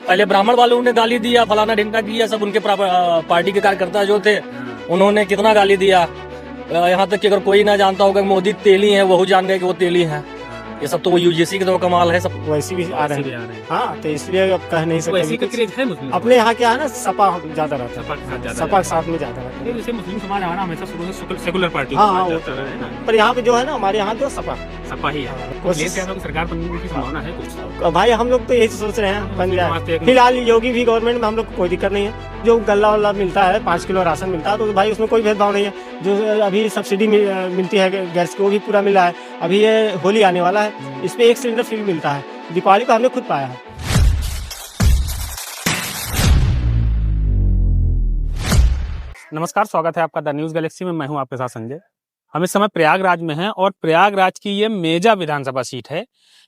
पहले ब्राह्मण वालों ने गाली दिया, फलाना ढिमका किया, सब उनके पार्टी के कार्यकर्ता जो थे उन्होंने कितना गाली दिया। यहाँ तक कि अगर कोई ना जानता होगा कि मोदी तेली है, वो जान गए कि वो तेली है। ये सब तो वो यूजीसी का तो कमाल है। सब वैसे भी आ रहे हैं। हाँ, तो इसलिए अब कह नहीं सकते। वैसे का क्रेज है मुस्लिम अपने यहाँ क्या है ना, सपा ज्यादा रहता सपा के साथ है, ज्यादा सपा के साथ में ज्यादा रहता है। जैसे मुस्लिम समाज हमारा हमेशा शुरू से सेकुलर पार्टी हाँ, हाँ, जाता रहा है ना। पर यहाँ पे जो है ना, हमारे यहाँ जो सपा सपा ही है। कोशिश सरकार बनने की संभावना है कुछ। भाई हम लोग तो यही सोच रहे हैं बन जाए। फिलहाल योगी भी गवर्नमेंट में हम लोग को कोई दिक्कत नहीं है। जो गल्ला वल्ला मिलता है, 5 किलो राशन मिलता है, तो भाई उसमें कोई भेदभाव नहीं है। जो अभी सब्सिडी मिलती है गैस की, वो भी पूरा मिला है। अभी ये होली आने वाला है, इस पे 1 सिलेंडर फ्री मिलता है। दीपावली को हमने खुद पाया है। नमस्कार, स्वागत है आपका द न्यूज गैलेक्सी में। मैं हूं आपके साथ संजय। हम इस समय प्रयागराज में हैं और प्रयागराज की ये मेजा विधानसभा सीट है।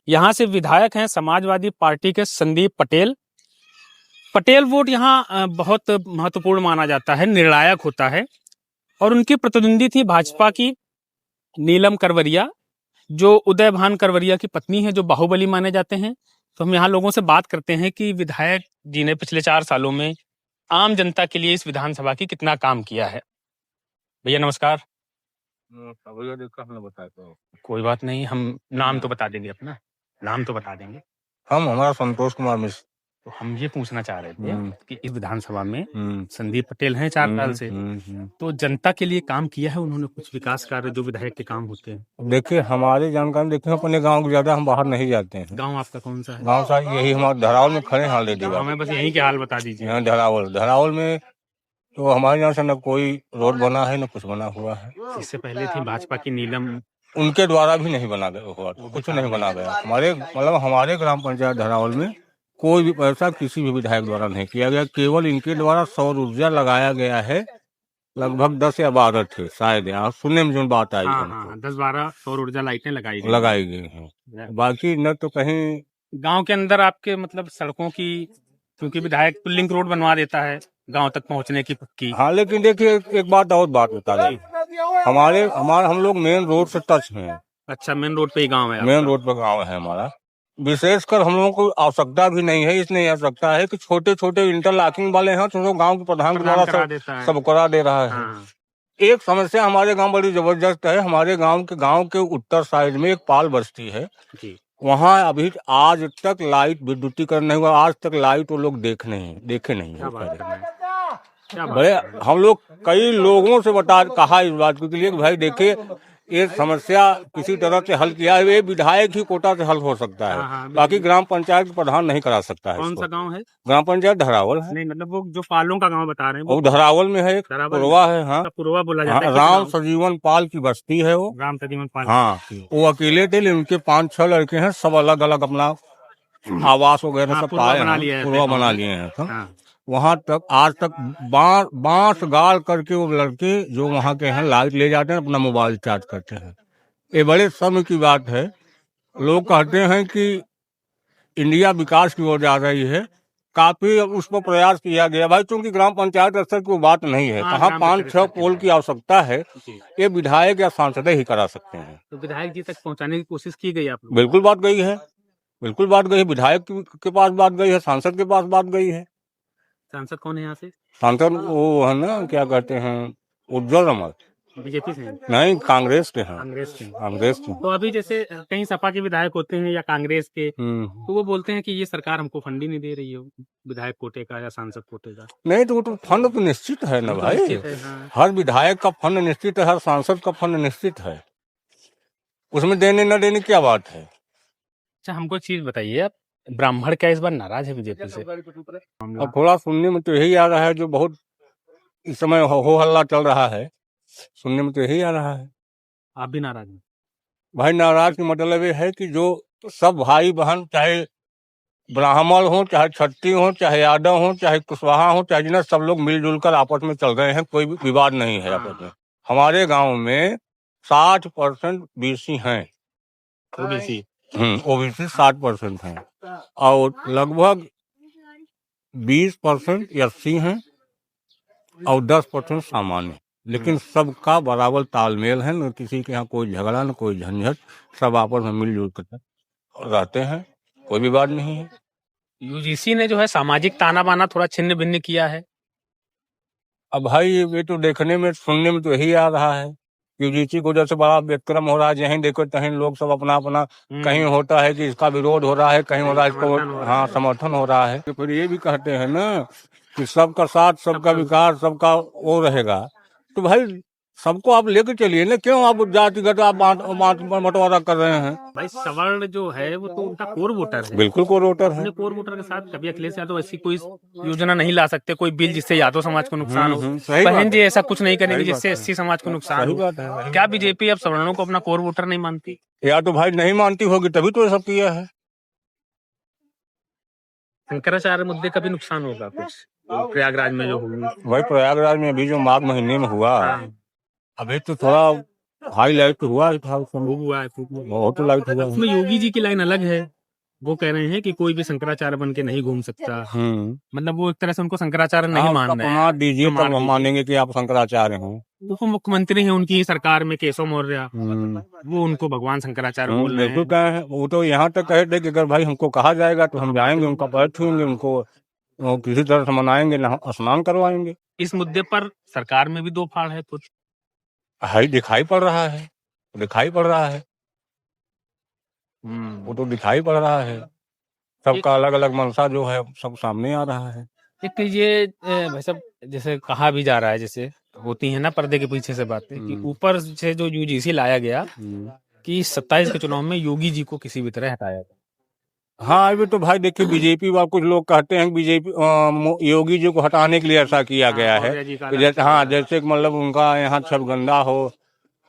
यहाँ से विधायक हैं समाजवादी पार्टी के संदीप पटेल। पटेल वोट यहाँ बहुत महत्वपूर्ण माना जाता है, निर्णायक होता है। और उनकी प्रतिद्वंदी थी भाजपा की नीलम करवरिया, जो उदय भान करवरिया की पत्नी है, जो बाहुबली माने जाते हैं। तो हम यहाँ लोगों से बात करते हैं कि विधायक जी ने पिछले 4 सालों में आम जनता के लिए इस विधानसभा की कितना काम किया है। भैया नमस्कार। भैया देखो हमने बताया तो कोई बात नहीं, हम नाम तो बता देंगे, अपना नाम तो बता देंगे। हमारा संतोष कुमार मिश्र। तो हम ये पूछना चाह रहे थे कि इस विधानसभा में संदीप पटेल हैं 4 साल से, तो जनता के लिए काम किया है उन्होंने, कुछ विकास कार्य जो विधायक के काम होते हैं। देखिए हमारे जानकारी, देखिए अपने गांव के ज्यादा हम बाहर नहीं जाते हैं। गांव आपका कौन सा है? गांव सा यही हमारे धरावल में खड़े हाल दे हमें बस यहीं के हाल बता दीजिए। यहाँ धरावल में तो हमारे यहाँ से न कोई रोड बना है, न कुछ बना हुआ है। इससे पहले थी भाजपा की नीलम, उनके द्वारा भी नहीं बना गया हुआ, कुछ नहीं बना गया। हमारे ग्राम पंचायत धरावल में कोई भी पैसा किसी भी विधायक द्वारा नहीं किया गया। केवल इनके द्वारा सौर ऊर्जा लगाया गया है। लगभग 10 या 12 थे शायद, यहाँ सुनने में जो बात आई। हाँ, 10-12 सौर ऊर्जा लाइटें लगाई गई हैं। बाकी न तो कहीं गांव के अंदर आपके मतलब सड़कों की, क्योंकि विधायक लिंक रोड बनवा देता है गांव तक पहुंचने की पक्की। हाँ, लेकिन देखिए एक बात बता दें, हम लोग मेन रोड से टच हैं। अच्छा, मेन रोड पे ही गांव है? मेन रोड पे गांव है हमारा। विशेषकर हम लोगों को आवश्यकता भी नहीं है, इसलिए आवश्यकता है कि छोटे छोटे इंटरलॉकिंग वाले हैं तो गांव के प्रधान के द्वारा सब करा दे रहा है। हाँ। एक समस्या हमारे गांव बड़ी जबरदस्त है। हमारे गांव के उत्तर साइड में एक पाल बस्ती है, वहाँ अभी आज तक लाइट विद्युतीकरण नहीं हुआ। आज तक लाइट वो लोग देखे नहीं है। बड़े हम लोग कई लोगों से कहा इस बात के लिए कि भाई देखिए, ये समस्या किसी तरह से हल किया है, ये विधायक ही कोटा से हल हो सकता है। बाकी ग्राम पंचायत प्रधान नहीं करा सकता है। कौन सा गांव है? ग्राम पंचायत धरावल है। नहीं, मतलब वो जो पालों का गांव बता रहे हैं वो धरावल में है। एक पुरवा है। हाँ, पुरवा बोला जाता है। राम सजीवन पाल की बस्ती है वो। राम सजीवन पाल। हाँ, वो अकेले थे, उनके 5-6 लड़के हैं। सब अलग अलग अपना आवास वगैरह सब पाए, पुरवा बना लिए हैं। वहाँ तक आज तक बांस गाड़ करके वो लड़के जो वहाँ के हैं लाइट ले जाते हैं, अपना मोबाइल चार्ज करते हैं। ये बड़े समय की बात है। लोग कहते हैं कि इंडिया विकास की ओर जा रही है। काफी उस पर प्रयास किया गया भाई, क्योंकि ग्राम पंचायत स्तर की बात नहीं है। कहाँ 5-6 पोल की आवश्यकता है, ये विधायक या सांसद ही करा सकते हैं। तो विधायक जी तक पहुँचाने की कोशिश की गई आप लोग? बिल्कुल बात गई है, बिल्कुल बात गई है। विधायक के पास बात गई है, सांसद के पास बात गई है। सांसद कौन है यहाँ से? सांसद वो है ना, क्या कहते हैं, उज्जवल रमल। बीजेपी से? नहीं, कांग्रेस के हैं। कांग्रेस के। तो अभी जैसे कहीं सपा के विधायक होते हैं या कांग्रेस के, तो वो बोलते हैं कि ये सरकार हमको फंड ही नहीं दे रही है विधायक कोटे का या सांसद कोटे का। नहीं, तो वो तो फंड तो निश्चित है ना भाई। हर विधायक का फंड निश्चित है, हर सांसद का फंड निश्चित है। उसमें देने न देने क्या बात है। अच्छा, हमको चीज बताइए, आप ब्राह्मण क्या इस बार नाराज है बीजेपी से? अब थोड़ा सुनने में तो यही आ रहा है, जो बहुत इस समय हो हल्ला चल रहा है, सुनने में तो यही आ रहा है। आप भी नाराज हैं? भाई नाराज का मतलब ये है कि जो सब भाई बहन, चाहे ब्राह्मण हो, चाहे छठी हो, चाहे यादव हो, चाहे कुशवाहा हो, चाहे जिन्हें, सब लोग मिलजुल कर आपस में चल रहे हैं। कोई भी विवाद नहीं है आपस में। हमारे गांव में 60% बीसी हैं। ओबीसी? ओबीसी 60% हैं और लगभग 20% एससी हैं और 10% सामान्य। लेकिन सबका बराबर तालमेल है, न किसी के यहाँ कोई झगड़ा, न कोई झंझट। सब आपस में मिलजुल कर रहते हैं, कोई विवाद नहीं है। यूजीसी ने जो है सामाजिक ताना बाना थोड़ा छिन्न भिन्न किया है। अब भाई ये तो देखने में सुनने में तो यही आ रहा है, यूजीसी को जैसे बड़ा व्यतिक्रम हो रहा है, जहीं देखो तहीं लोग सब अपना अपना, कहीं होता है कि इसका विरोध हो रहा है, कहीं हो रहा है इसको हाँ समर्थन हो रहा है। तो फिर ये भी कहते हैं ना कि सबका साथ, सबका विकास, सबका वो रहेगा। तो भाई सबको आप लेके चलिए ना, क्यों आप जातिगत आप बंटवारा कर रहे हैं? भाई सवर्ण जो है वो तो उनका कोर वोटर है। बिल्कुल कोर वोटर है। अपने कोर वोटर के साथ कभी अखिलेश यादव ऐसी कोई योजना नहीं ला सकते, कोई बिल जिससे यादव समाज को नुकसान हो। सही बात बहन जी है। ऐसा कुछ नहीं करेंगे सही जिससे बात है। एससी समाज को नुकसान सही हो। बात है। क्या बीजेपी अब सवर्णों को अपना कोर वोटर नहीं मानती? या तो भाई नहीं मानती होगी तभी तो ये सब किया है। शंकराचार्य मुद्दे का भी नुकसान होगा कुछ प्रयागराज में जो हुई। भाई प्रयागराज में अभी जो माघ महीने में हुआ, अभी तो थोड़ा हाईलाइट हुआ था, हुआ है बहुत लाइट हुआ। उसमें योगी जी की लाइन अलग है, वो कह रहे हैं कि कोई भी शंकराचार्य बन के नहीं घूम सकता। मतलब वो एक तरह से उनको शंकराचार्य नहीं मान रहे हैं। दीजिए तब हम मानेंगे कि आप शंकराचार्य हो। उप मुख्यमंत्री हैं उनकी ही सरकार में केशव मौर्य, वो उनको भगवान शंकराचार्य बोल रहे हैं। क्या है, वो तो यहाँ तक कहे थे कि अगर भाई हमको कहा जाएगा तो हम जाएंगे, उनका पैर छूएंगे, उनको किसी तरह से मनाएंगे, स्नान करवाएंगे। इस मुद्दे पर सरकार में भी दो फाड़ है कुछ। हाई दिखाई पड़ रहा है, दिखाई पड़ रहा है, वो तो दिखाई पड़ रहा है। सबका अलग अलग मंशा जो है सब सामने आ रहा है। एक ये भाई साहब जैसे कहा भी जा रहा है, जैसे होती है ना पर्दे के पीछे से बातें, कि ऊपर से जो यूजीसी लाया गया कि 27 के चुनाव में योगी जी को किसी भी तरह हटाया गया। हाँ अभी तो भाई देखिए बीजेपी वाले कुछ लोग कहते हैं कि बीजेपी योगी जी को हटाने के लिए ऐसा किया गया है। जैसे हाँ जैसे मतलब उनका यहाँ सब गंदा हो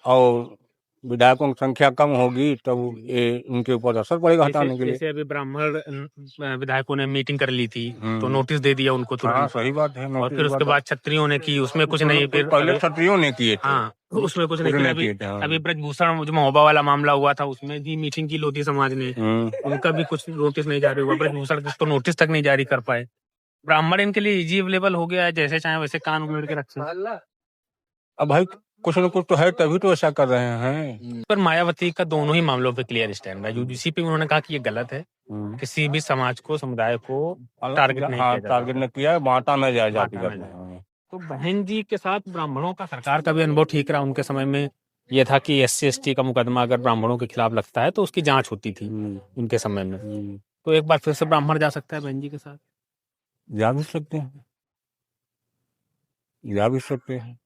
और विधायकों की संख्या कम होगी तब ये उनके ऊपर असर पड़ेगा हटाने के लिए। जैसे अभी ब्राह्मण विधायकों ने मीटिंग कर ली थी तो नोटिस दे दिया उनको तुरंत। हाँ सही बात है। और फिर उसके बाद क्षत्रियों ने की, उसमें कुछ नहीं। फिर पहले क्षत्रियों ने किए थे। हाँ उसमें कुछ नहीं किया। अभी ब्रजभूषण जो महोबा वाला मामला हुआ था उसमें भी मीटिंग की लोधी समाज ने, उनका भी कुछ नोटिस नहीं जारी हुआ। ब्रजभूषण तो नोटिस तक नहीं जारी कर पाए। ब्राह्मण इनके लिए इजी अवेलेबल हो गया है, जैसे चाहे वैसे कान उगड़ के रखते हैं। अब भाई कुछ न कुछ तो है तभी तो ऐसा कर रहे हैं। पर मायावती का दोनों ही मामलों पे क्लियर स्टैंड है। यूजीसी पे उन्होंने कहा कि ये गलत है, किसी भी समाज को समुदाय को टारगेट नहीं किया, बांटा न जाए जाति। तो बहन जी के साथ ब्राह्मणों का सरकार का भी अनुभव ठीक रहा। उनके समय में ये था कि SC/ST का मुकदमा अगर ब्राह्मणों के खिलाफ लगता है तो उसकी जांच होती थी उनके समय में। तो एक बार फिर से ब्राह्मण जा सकता है बहन जी के साथ? जा भी सकते हैं, जा भी सकते हैं।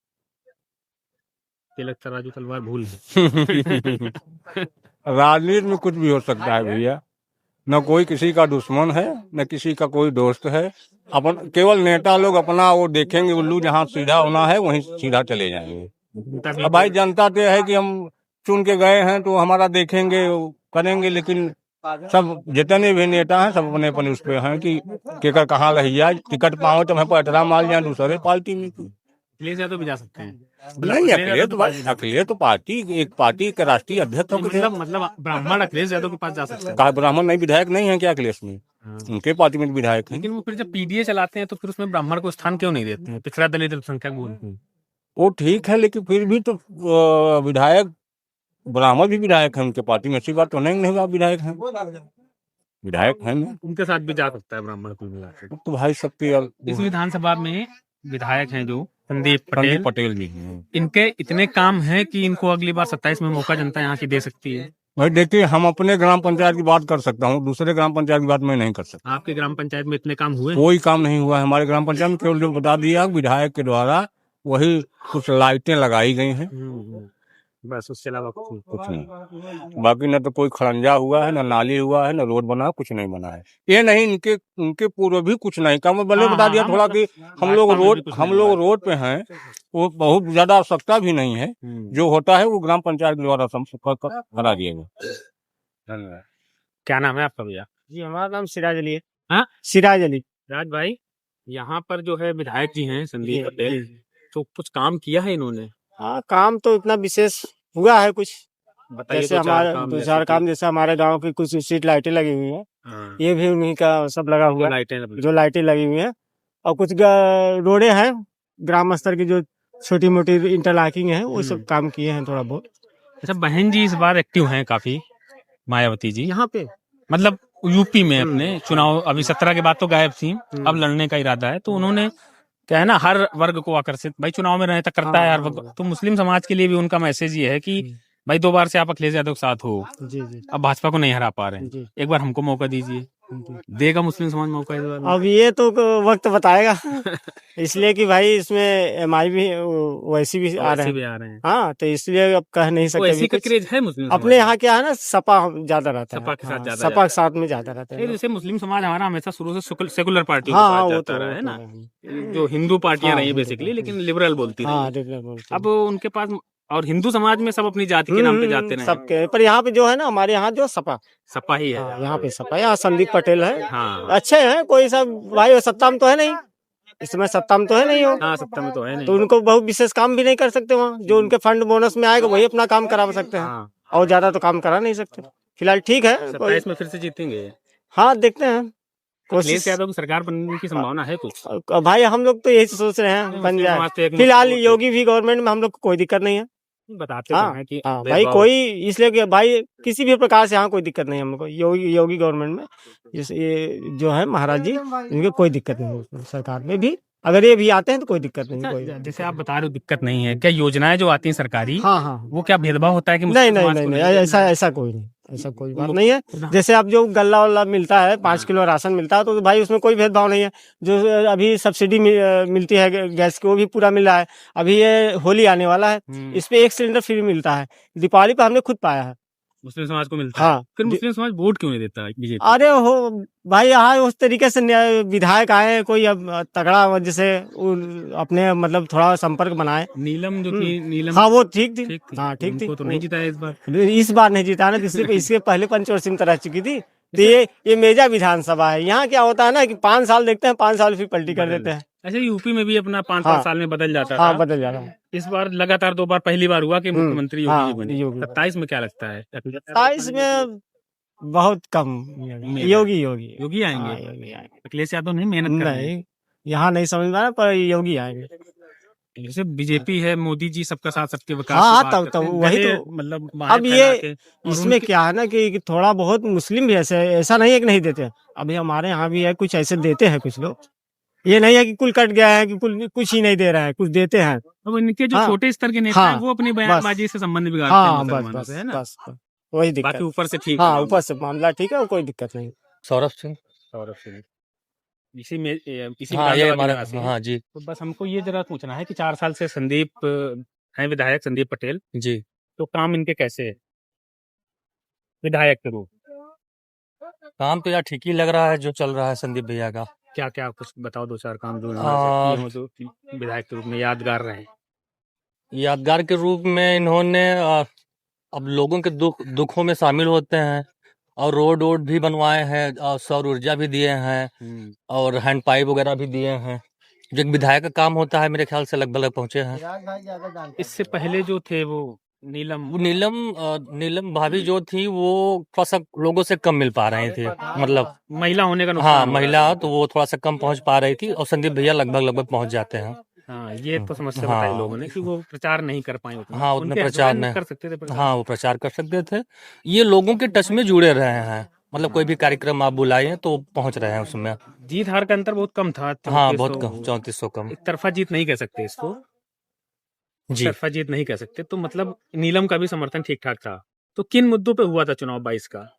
तिलक तराजू तलवार भूल राजनीति में कुछ भी हो सकता है भैया, न कोई किसी का दुश्मन है न किसी का कोई दोस्त है। अपन केवल नेता लोग अपना वो देखेंगे, उल्लू जहाँ सीधा होना है वहीं सीधा चले जाएंगे। अब भाई जनता तो है कि हम चुन के गए हैं तो हमारा देखेंगे करेंगे, लेकिन सब जितने भी नेता हैं सब अपने अपने उस पे हैं कि केकर कहाँ रही जाए, टिकट पाओ तो हमें पैटरा माल जाए दूसरे पार्टी में। अखिलेश यादव भी जा सकते हैं? नहीं, अखिलेश तो पार्टी एक पार्टी के राष्ट्रीय अध्यक्ष। मतलब ब्राह्मण अखिलेश यादव के पास जा सकते हैं? कहा ब्राह्मण नहीं विधायक नहीं है क्या अखिलेश में? उनके पार्टी में विधायक है। लेकिन वो फिर जब PDA चलाते हैं तो फिर उसमें ब्राह्मण को स्थान क्यों नहीं देते हैं? पिछड़ा दलित अल्पसंख्यक बोलते हैं। वो ठीक है, लेकिन फिर भी तो विधायक ब्राह्मण भी विधायक है उनके पार्टी में। ऐसी बात तो नहीं आप विधायक हैं, विधायक है ना, उनके साथ भी जा सकता है ब्राह्मण को मिलाकर। तो भाई सबके इस विधानसभा में विधायक हैं जो संदीप पटेल भी हैं। इनके इतने काम हैं कि इनको अगली बार 27 में मौका जनता यहाँ की दे सकती है। भाई देखिए हम अपने ग्राम पंचायत की बात कर सकता हूँ, दूसरे ग्राम पंचायत की बात मैं नहीं कर सकता। आपके ग्राम पंचायत में इतने काम हुए? कोई काम नहीं हुआ है हमारे ग्राम पंचायत में। केवल जो बता दिया विधायक के द्वारा वही कुछ लाइटें लगाई गई हैं, बस, उसके अलावा कुछ नहीं। बाकी न तो कोई खड़ंजा हुआ है, न नाली हुआ है, न रोड बना, कुछ नहीं बना है। ये नहीं उनके पूर्व भी कुछ नहीं काम। मैंने बता दिया थोड़ा कि हम लोग रोड पे हैं, वो बहुत ज्यादा आवश्यकता भी नहीं है। जो होता है वो ग्राम पंचायत द्वारा करा दिया गया। क्या नाम है आपका भैया? जी हमारा नाम सिराज अली है। हाँ सिराज अली। राज भाई, यहाँ पर जो है विधायक जी हैं संदीप पटेल, तो कुछ काम किया है इन्होंने? हाँ काम तो इतना विशेष हुआ है कुछ, जैसे हमारे 2-4 काम, जैसे हमारे गांव की कुछ स्ट्रीट लाइटें लगी हुई हैं, ये भी उन्हीं का सब लगा हुआ है, जो लाइटें लगी हुई हैं। और कुछ रोडे हैं ग्राम स्तर की जो छोटी मोटी इंटरलॉकिंग है, वो सब काम किए हैं थोड़ा बहुत। अच्छा, बहन जी इस बार एक्टिव हैं काफी, मायावती जी यहाँ पे, मतलब यूपी में अपने चुनाव अभी 17 के बाद तो गायब थी, अब लड़ने का इरादा है। तो उन्होंने क्या है ना, हर वर्ग को आकर्षित, भाई चुनाव में रहने तक करता है हर वर्ग। तो मुस्लिम समाज के लिए भी उनका मैसेज ये है कि भाई 2 बार से आप अखिलेश यादव के साथ हो, जी जी अब भाजपा को नहीं हरा पा रहे हैं, जी एक बार हमको मौका दीजिए। देगा मुस्लिम समाज मौका इस बार? अब ये तो वक्त बताएगा। इसलिए कि भाई इसमें एमआई भी वैसी भी आ रहे वैसे हैं। भी आ रहे हैं। हाँ, तो इसलिए अब कह नहीं तो सकते ऐसी अभी का कुछ। क्रेज है मुस्लिम समाज अपने में? यहाँ क्या है ना, सपा ज्यादा रहता है। सपा के साथ हाँ, ज्यादा सपा के साथ में ज्यादा रहता नहीं, है। जैसे मुस्लिम समाज हमारा हमेशा शुरू से सेकुलर पार्टी के हाँ पास हाँ, वो जाता तो रहा है ना, है। जो हिंदू पार्टियां हाँ, रही हिंदू बेसिकली, पार्टी। लेकिन लिबरल बोलती हाँ, रही। रेगुलर बोलते अब उनके पास, और हिंदू समाज में सब अपनी जाति के नाम पे जाते रहे। सबके, पर यहाँ पे जो है ना, हमारे यहाँ जो सपा, सपा ही है। हाँ, यहाँ पे सपा, यहाँ संदीप पटेल है। हाँ अच्छे हैं, कोई सब भाई वो सत्ता में तो है नहीं, इस समय सत्ता में तो है नहीं हो, हाँ, सत्ता में तो है नहीं। तो उनको बहुत विशेष काम भी नहीं कर सकते वहाँ। जो उनके फंड बोनस में आएगा वही अपना काम करा सकते हैं, हाँ, और ज्यादा तो काम करा नहीं सकते। फिलहाल ठीक है, कोई 27 में फिर से जीतेंगे। हाँ, देखते हैं, अखिलेश कोशिश। यादव की सरकार बनने की संभावना है कुछ? भाई हम लोग तो यही सोच रहे हैं, बन मुस्लिम समाज तो जाए। एक फिलहाल मुस्लिम योगी भी गवर्नमेंट में हम लोग को कोई दिक्कत नहीं है। बताते तो हाँ हैं कि हाँ भाई, भेदभाव- कोई इसलिए कि भाई किसी भी प्रकार से यहाँ कोई दिक्कत नहीं है हमको। योगी गवर्नमेंट में ये जो है महाराज जी, इनके कोई दिक्कत नहीं है सरकार में भी। अगर ये भी आते हैं तो कोई दिक्कत नहीं, कोई। अच्छा, जैसे आप बता रहे हो दिक्कत नहीं है, क्या योजनाएं जो आती हैं सरकारी, हाँ हाँ, वो क्या भेदभाव होता है कि नहीं मुस्लिम नहीं समाज नहीं को नहीं, नहीं? ऐसा कोई नहीं, ऐसा कोई बात नहीं है। जैसे अब जो गल्ला वल्ला मिलता है, 5 किलो राशन मिलता है, तो भाई उसमें कोई भेदभाव नहीं है। जो अभी सब्सिडी मिलती है गैस की, वो भी पूरा मिल रहा है। अभी ये होली आने वाला है, इस पे 1 सिलेंडर फ्री मिलता है। दीपावली पे हमने खुद पाया है। मुस्लिम समाज को मिलता है। हाँ, फिर मुस्लिम समाज वोट क्यों नहीं देता बीजेपी? अरे हो भाई, यहाँ उस तरीके से विधायक आए, कोई अब तगड़ा जैसे अपने मतलब थोड़ा संपर्क बनाए। नीलम जो थी, नीलम हाँ, वो ठीक थी। ठीक थी। हाँ, ठीक थी। उनको तो नहीं जिताया इस बार। इस बार नहीं जीता ना, इसके पहले पंचवर्षीय तरह चुकी थी। तो ये मेजा विधानसभा है। यहाँ क्या होता है ना कि 5 साल देखते हैं, 5 साल फिर पलटी कर देते हैं। ऐसे यूपी में भी अपना 5-5 हाँ, साल में बदल जाता हाँ, था। बदल जा रहा है। इस बार लगातार 2 बार, पहली बार हुआ कि मुख्यमंत्री योगी हाँ, जी बने। योगी। 27 में क्या लगता है? 27 में बहुत कम योगी योगी आएंगे। हाँ, योगी आएंगे। अखिलेश यादव नहीं मेहनत कर रहे हैं। नहीं, यहाँ नहीं समझ में आ रहा, पर योगी आएंगे। जैसे बीजेपी है, मोदी जी सबका साथ सबके विकास हाँ, की बात तब करते हैं, वही गले तो। मतलब बाहें अब फैला ये के, और इसमें उनके- क्या है ना कि थोड़ा बहुत मुस्लिम भी ऐसा नहीं है कि नहीं देते। अभी हमारे यहाँ भी है, कुछ ऐसे देते हैं कुछ लोग। ये नहीं है कि कुल कट गया है, कि कुछ ही नहीं दे रहा है, कुछ देते हैं। अब इनके जो हाँ, छोटे स्तर के नेता हाँ, हैं, वो अपनी बयानबाजी से संबंध बिगाड़ते हैं हाँ, मुसलमानों बस से, है ना? बस वही बाकी दिक्कत। ऊपर से ठीक हाँ, है। ऊपर से मामला ठीक है, कोई दिक्कत नहीं। सौरभ सिंह। सौरभ सिंह इसी में इसी हाँ, ये विधानसभा के हमारा, निवासी हैं। हाँ जी तो बस हमको ये जरा पूछना है कि 4 साल से संदीप हैं विधायक, संदीप पटेल, जी। तो काम इनके कैसे है विधायक के रूप? काम तो यार ठीक ही लग रहा है जो चल रहा है संदीप भैया का। क्या क्या कुछ बताओ, 2-4 काम जो आ, किए हों जो विधायक के रूप में यादगार रहे। यादगार के रूप में इन्होंने अब लोगों के दुखों में शामिल होते हैं, और रोड भी बनवाए हैं, और सौर ऊर्जा भी दिए हैं, और हैंड पाइप वगैरह भी दिए हैं। जो एक विधायक का काम होता है, मेरे ख्याल से लगभग पहुंचे हैं। इससे पहले जो थे वो नीलम, वो नीलम भाभी जो थी, वो थोड़ा सा लोगों से कम मिल पा रही थी, मतलब महिला होने का नुकसान हाँ, हो रहा महिला, था। तो वो थोड़ा सा कम पहुंच पा रही थी, और संदीप भैया लगभग पहुंच जाते हैं। हाँ, ये तो समस्या हाँ। बताई लोगों ने कि वो प्रचार नहीं कर पाए उतना। हाँ, उतने उनके प्रचार हस्बैंड नहीं कर सकते थे प्रचार। हाँ, वो प्रचार कर सकते थे। ये लोगों के टच में जुड़े रहे हैं, मतलब कोई भी कार्यक्रम आप बुलाए तो पहुंच रहे हैं उसमें। जीत हार का अंतर बहुत कम था। हाँ, बहुत कम, 3400 कम। एक तरफा जीत नहीं कह सकते इसको, जी। तरफा जीत नहीं कह सकते। तो मतलब नीलम का भी समर्थन ठीक ठाक था। तो किन मुद्दों पे हुआ था चुनाव 22 का?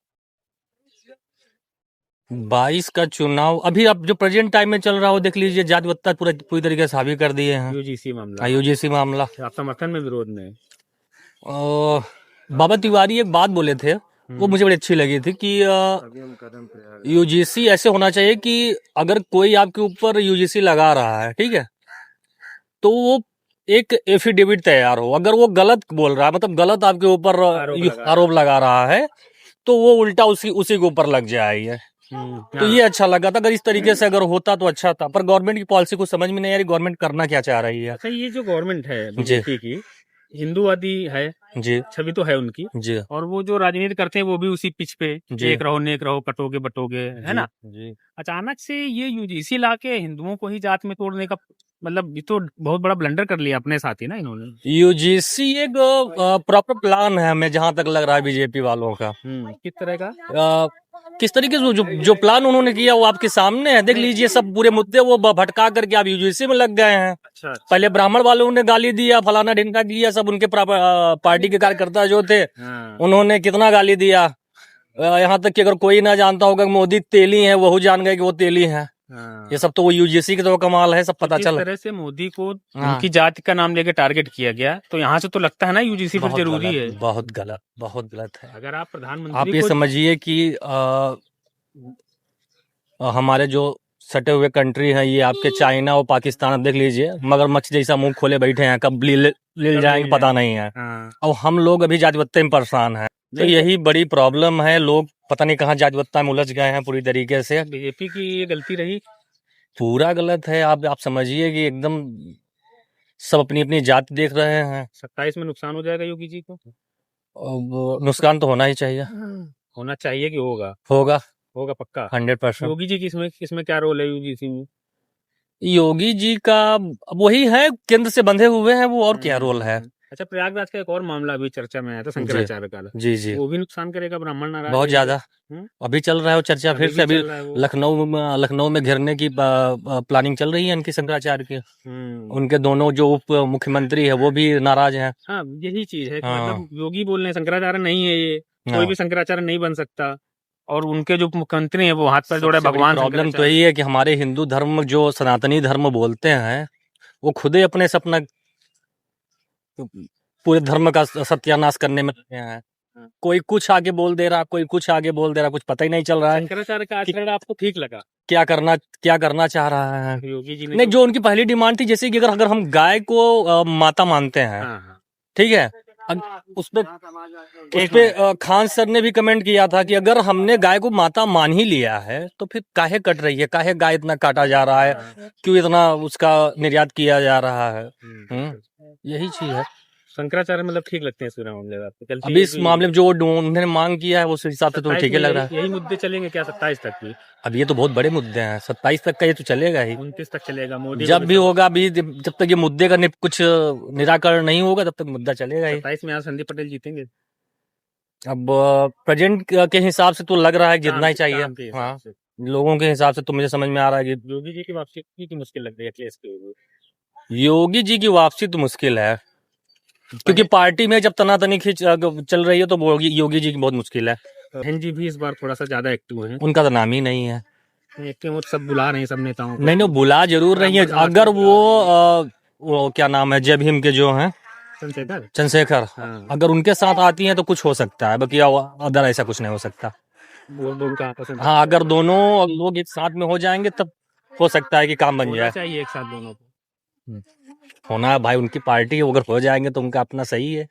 22 का चुनाव अभी अब जो प्रेजेंट टाइम में चल रहा हो, देख लीजिए, जातिवत्ता पूरी तरीके से हावी कर दिए हैं। यूजीसी मामला, यूजीसी मामला। आप समर्थन में विरोध में? बाबा तिवारी एक बात बोले थे, वो मुझे बड़ी अच्छी लगी थी कि यूजीसी ऐसे होना चाहिए कि अगर कोई आपके ऊपर यूजीसी लगा रहा है, ठीक है, तो वो एक एफिडेविट तैयार हो। अगर वो गलत बोल रहा है, मतलब गलत आपके ऊपर आरोप लगा रहा है, तो वो उल्टा उसी के ऊपर लग जाए। तो ये अच्छा लगा था। अगर इस तरीके से अगर होता तो अच्छा था, पर गवर्नमेंट की पॉलिसी को समझ में नहीं आ रही, गवर्नमेंट करना क्या चाह रही है। अच्छा, ये जो गवर्नमेंट है बीजेपी की, हिंदूवादी है जी छवि तो है उनकी, जी और वो जो राजनीति करते हैं वो भी उसी पिच पे, जी। एक रहो नेक रहो, कटोगे बटोगे, है ना? जी। अचानक से ये यूजीसी लाके हिंदुओं को ही जात में तोड़ने का, मतलब ये तो बहुत बड़ा ब्लंडर कर लिया अपने साथ ही ना इन्होंने। यूजीसी एक प्रॉपर प्लान है, हमें जहां तक लग रहा है बीजेपी वालों का। किस तरह का? किस तरीके से जो प्लान उन्होंने किया वो आपके सामने है, देख लीजिए। सब पूरे मुद्दे वो भटका करके आप यूजीसी में लग गए हैं। अच्छा, पहले ब्राह्मण वालों ने गाली दिया, फलाना ढिमका किया, सब उनके पार्टी के कार्यकर्ता जो थे उन्होंने कितना गाली दिया। यहाँ तक कि अगर कोई ना जानता होगा कि मोदी तेली है, वही जान गए कि वो तेली है। ये सब तो वो यूजीसी के तो कमाल है, सब पता चला। इस तरह से मोदी को उनकी जाति का नाम लेके टारगेट किया गया, तो यहाँ से तो लगता है ना यूजीसी फिर जरूरी है। बहुत गलत है। अगर आप प्रधानमंत्री आप ये समझिए कि हमारे जो सटे हुए कंट्री हैं, ये आपके चाइना और पाकिस्तान, आप देख लीजिए, मगरमच्छ जैसा मुंह खोले बैठे हैं, कब ले जाएंगे पता नहीं है। और हम लोग अभी जातिवत्ता में परेशान हैं। तो यही बड़ी प्रॉब्लम है, लोग पता नहीं कहाँ जातिवत्ता में उलझ गए हैं पूरी तरीके से। बीजेपी की ये गलती रही, पूरा गलत है। आप समझिए कि एकदम सब अपनी अपनी जाति देख रहे हैं। 27 में नुकसान हो जाएगा योगी जी को। नुकसान तो होना ही चाहिए। होना चाहिए कि होगा पक्का 100%। योगी जी किसमें क्या रोल है यूजीसी में? योगी जी का वही है, केंद्र से बंधे हुए हैं वो, और क्या रोल है। अच्छा, प्रयागराज का एक और मामला अभी चर्चा में आया था, शंकराचार्य का। जी वो भी नुकसान करेगा, ब्राह्मण नाराज बहुत ज्यादा। अभी चल रहा है वो चर्चा, फिर से अभी लखनऊ में घेरने की प्लानिंग चल रही है इनकी, शंकराचार्य की। उनके दोनों जो उप मुख्यमंत्री है वो भी नाराज हैं। हाँ, यही चीज है, मतलब योगी बोल रहे हैं शंकराचार्य नहीं है ये, कोई भी शंकराचार्य नहीं बन सकता, और उनके जो मुख्यमंत्री हैं वो हाथ पर जोड़े भगवान। प्रॉब्लम तो यही है कि हमारे हिंदू धर्म जो सनातनी धर्म बोलते हैं वो खुद ही अपने से अपना पूरे धर्म का सत्यानाश करने में लगे हैं। कोई कुछ आगे बोल दे रहा, कोई कुछ आगे बोल दे रहा, कुछ पता ही नहीं चल रहा है। शंकराचार्य का आचरण आपको ठीक लगा? क्या करना चाह रहा है योगी जी ने? नहीं, जो उनकी पहली डिमांड थी, जैसे कि अगर हम गाय को माता मानते हैं, ठीक है, उसपे खान सर ने भी कमेंट किया था कि अगर हमने गाय को माता मान ही लिया है तो फिर काहे कट रही है, काहे गाय इतना काटा जा रहा है, क्यों इतना उसका निर्यात किया जा रहा है। यही चीज है। शंकराचार्य मतलब ठीक लगते हैं इस मामले में? अभी इस मामले में जो उन्होंने मांग किया है उस हिसाब से तो ठीक ही लग रहा है। यही मुद्दे चलेंगे क्या 27 तक भी? अब ये तो बहुत बड़े मुद्दे हैं, 27 तक का ये तो चलेगा ही, 29 तक चलेगा। मोदी जब भी होगा, अभी जब तक ये मुद्दे का कुछ निराकरण नहीं होगा तब तक मुद्दा चलेगा ही। 27 में यहाँ संदीप पटेल जीतेंगे? अब प्रेजेंट के हिसाब से तो लग रहा है जितना ही चाहिए। हाँ, लोगों के हिसाब से तो मुझे समझ में आ रहा है कि योगी जी की वापसी की मुश्किल लग रही है। योगी जी की वापसी तो मुश्किल है, क्योंकि पार्टी में जब तनातनी खींच चल रही है तो योगी जी की बहुत मुश्किल है। बहन जी भी इस बार थोड़ा सा ज्यादा एक्टिव हैं। उनका तो नाम ही नहीं है। एक्टिव सब बुला रहे हैं, सब नेताओं को। नहीं, बुला जरूर रही है। अगर वो क्या नाम है, जय भीम के जो हैं चंद्रशेखर, अगर उनके साथ आती हैं तो कुछ हो सकता है, बाकी अदर ऐसा कुछ नहीं हो सकता। हाँ, अगर दोनों लोग एक साथ में हो जाएंगे तब हो सकता है कि काम बन जाए। चाहिए एक साथ दोनों को होना है भाई, उनकी पार्टी अगर हो जाएंगे तो उनका अपना सही है,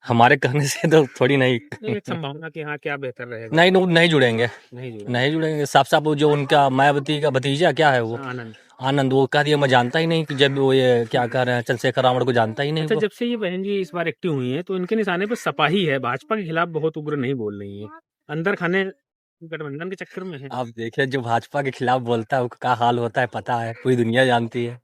हमारे कहने से तो थोड़ी नहीं। एक संभावना कि हाँ क्या बेहतर रहेगा। नहीं जुड़ेंगे। साफ साफ जो उनका मायावती का भतीजा क्या है वो आनंद, वो कह दिया मैं जानता ही नहीं कि जब वो ये क्या कर रहे हैं, चंद्रशेखर रावण को जानता ही नहीं। अच्छा, जब से ये बहन जी इस बार एक्टिव हुई है तो इनके निशाने पर सपा ही है, भाजपा के खिलाफ बहुत उग्र नहीं बोल रही है, अंदर खाने गठबंधन के चक्कर में है। आप देखिए, जो भाजपा के खिलाफ बोलता है उसका हाल होता है पता है, पूरी दुनिया जानती है।